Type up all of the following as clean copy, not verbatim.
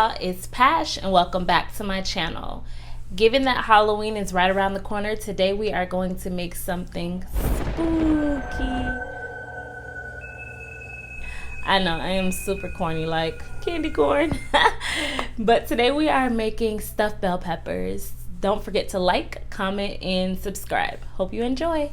y'all, it's Pash and welcome back to my channel. Given that Halloween is right around the corner, today we are going to make something spooky. I know, I am super corny like candy corn. But today we are making stuffed bell peppers. Don't forget to like, comment, and subscribe. Hope you enjoy.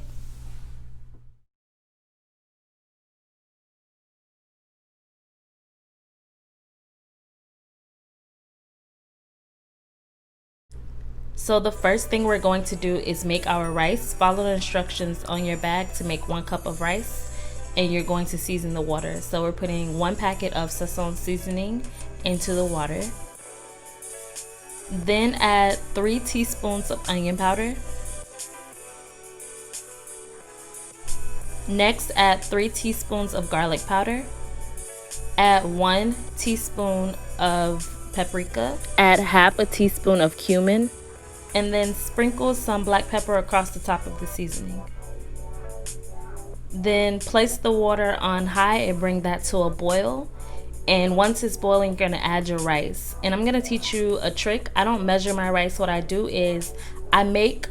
So the first thing we're going to do is make our rice. Follow the instructions on your bag to make 1 cup of rice, and you're going to season the water. So we're putting 1 packet of Sazón seasoning into the water. Then add 3 teaspoons of onion powder. Next, add 3 teaspoons of garlic powder. Add 1 teaspoon of paprika. Add half a teaspoon of cumin. And then sprinkle some black pepper across the top of the seasoning. Then place the water on high and bring that to a boil. And once it's boiling, you're gonna add your rice. And I'm gonna teach you a trick. I don't measure my rice. What I do is I make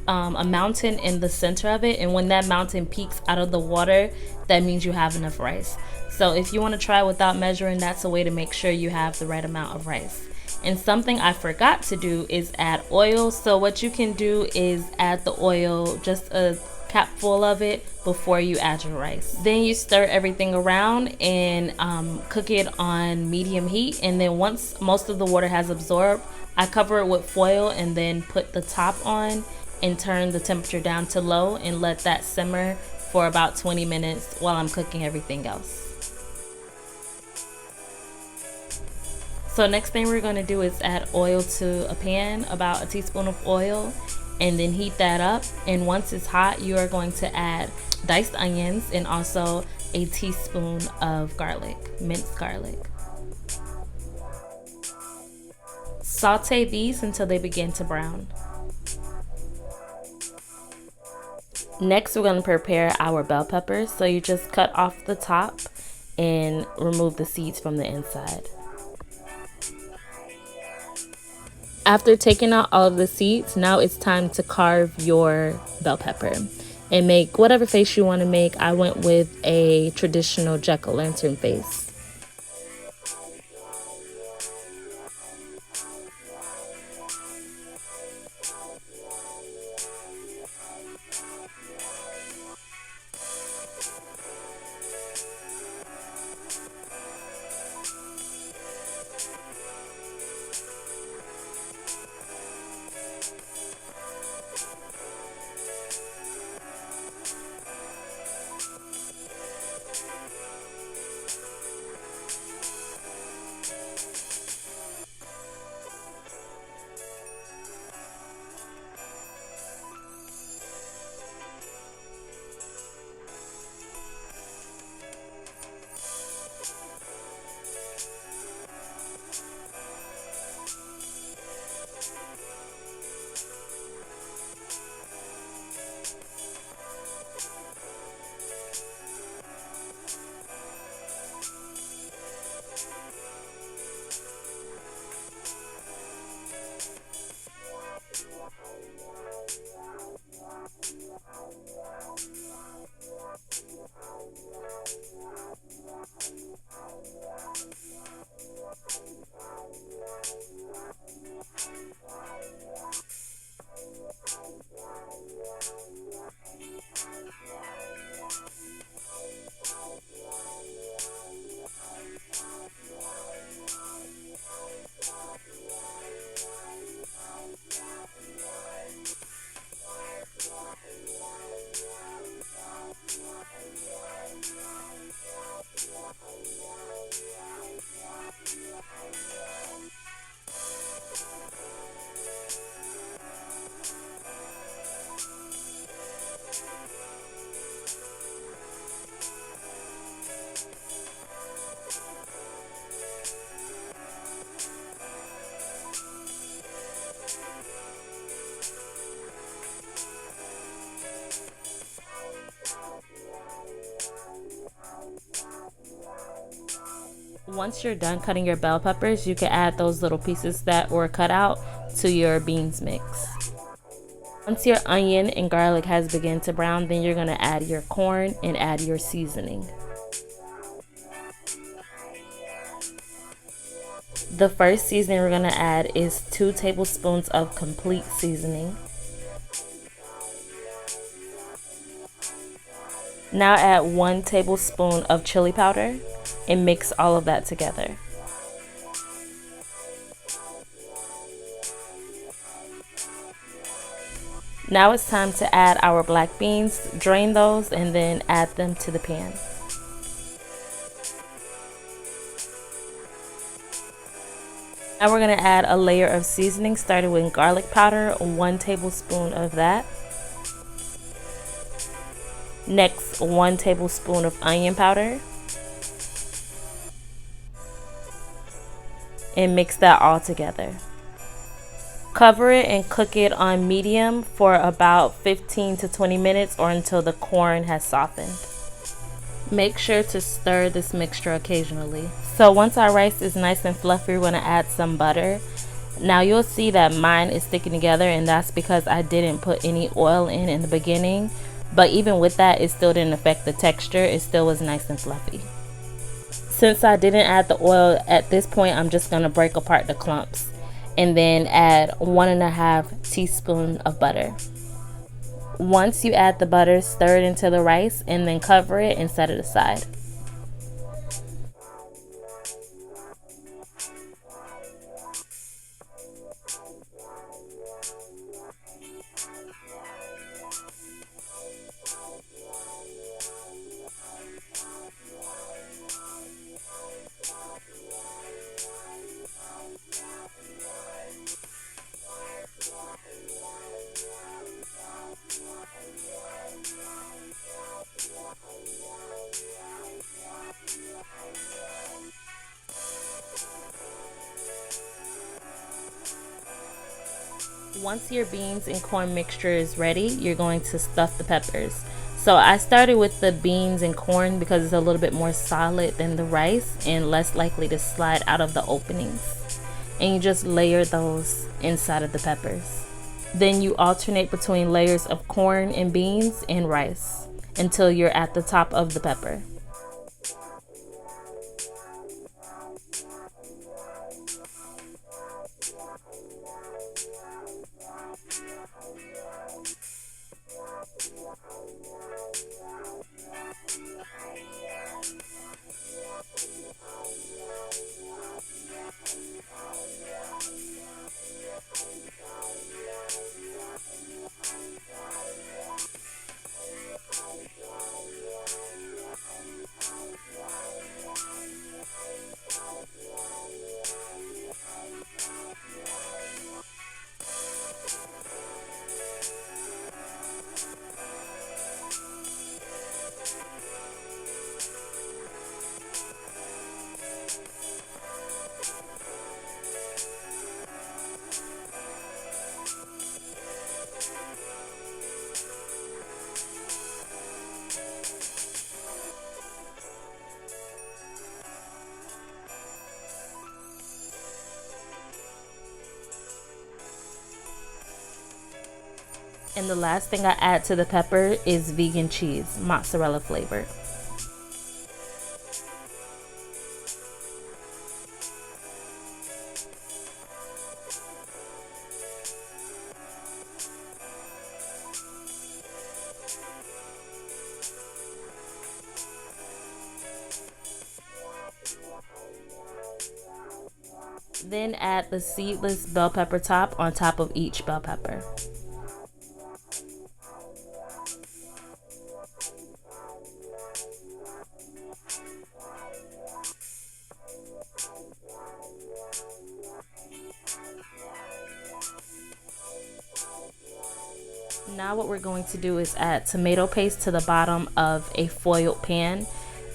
a mountain in the center of it, and when that mountain peaks out of the water, that means you have enough rice. So if you want to try without measuring, that's a way to make sure you have the right amount of rice. And something I forgot to do is add oil. So what you can do is add the oil, just a cap full of it, before you add your rice. Then you stir everything around and cook it on medium heat. And then once most of the water has absorbed, I cover it with foil and then put the top on and turn the temperature down to low and let that simmer for about 20 minutes while I'm cooking everything else. So next thing we're going to do is add oil to a pan, about a teaspoon of oil, and then heat that up. And once it's hot, you are going to add diced onions and also a teaspoon of garlic, minced garlic. Saute these until they begin to brown. Next, we're going to prepare our bell peppers. So you just cut off the top and remove the seeds from the inside. After taking out all of the seeds, now it's time to carve your bell pepper and make whatever face you want to make. I went with a traditional jack-o'-lantern face. Once you're done cutting your bell peppers, you can add those little pieces that were cut out to your beans mix. Once your onion and garlic has begun to brown, then you're going to add your corn and add your seasoning. The first seasoning we're going to add is 2 tablespoons of complete seasoning. Now add 1 tablespoon of chili powder and mix all of that together. Now it's time to add our black beans, drain those, and then add them to the pan. Now we're going to add a layer of seasoning, starting with garlic powder, 1 tablespoon of that. Next, 1 tablespoon of onion powder. And mix that all together. Cover it and cook it on medium for about 15 to 20 minutes or until the corn has softened. Make sure to stir this mixture occasionally. So once our rice is nice and fluffy, we're going to add some butter. Now you'll see that mine is sticking together, and that's because I didn't put any oil in the beginning. But even with that, it still didn't affect the texture. It still was nice and fluffy. Since I didn't add the oil at this point, I'm just going to break apart the clumps and then add 1.5 teaspoons of butter. Once you add the butter, stir it into the rice and then cover it and set it aside. Once your beans and corn mixture is ready, you're going to stuff the peppers. So I started with the beans and corn because it's a little bit more solid than the rice and less likely to slide out of the openings. And you just layer those inside of the peppers. Then you alternate between layers of corn and beans and rice until you're at the top of the pepper. And the last thing I add to the pepper is vegan cheese, mozzarella flavored. Then add the seedless bell pepper top on top of each bell pepper. Now what we're going to do is add tomato paste to the bottom of a foiled pan.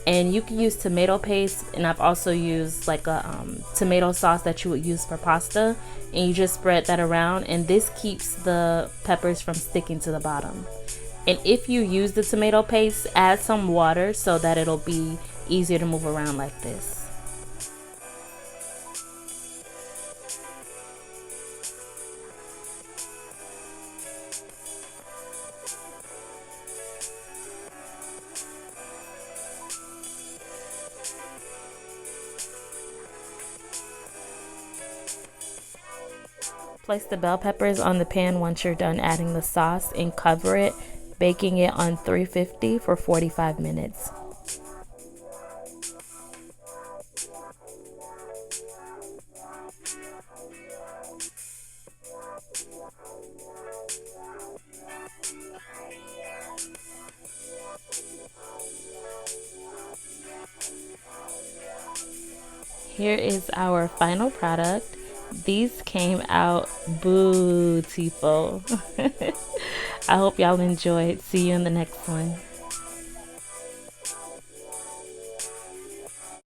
And you can use tomato paste, and I've also used like a tomato sauce that you would use for pasta, and you just spread that around, and this keeps the peppers from sticking to the bottom. And if you use the tomato paste, add some water so that it'll be easier to move around like this. Place the bell peppers on the pan once you're done adding the sauce and cover it, baking it on 350 for 45 minutes. Here is our final product. These came out beautiful. I hope y'all enjoyed. See you in the next one.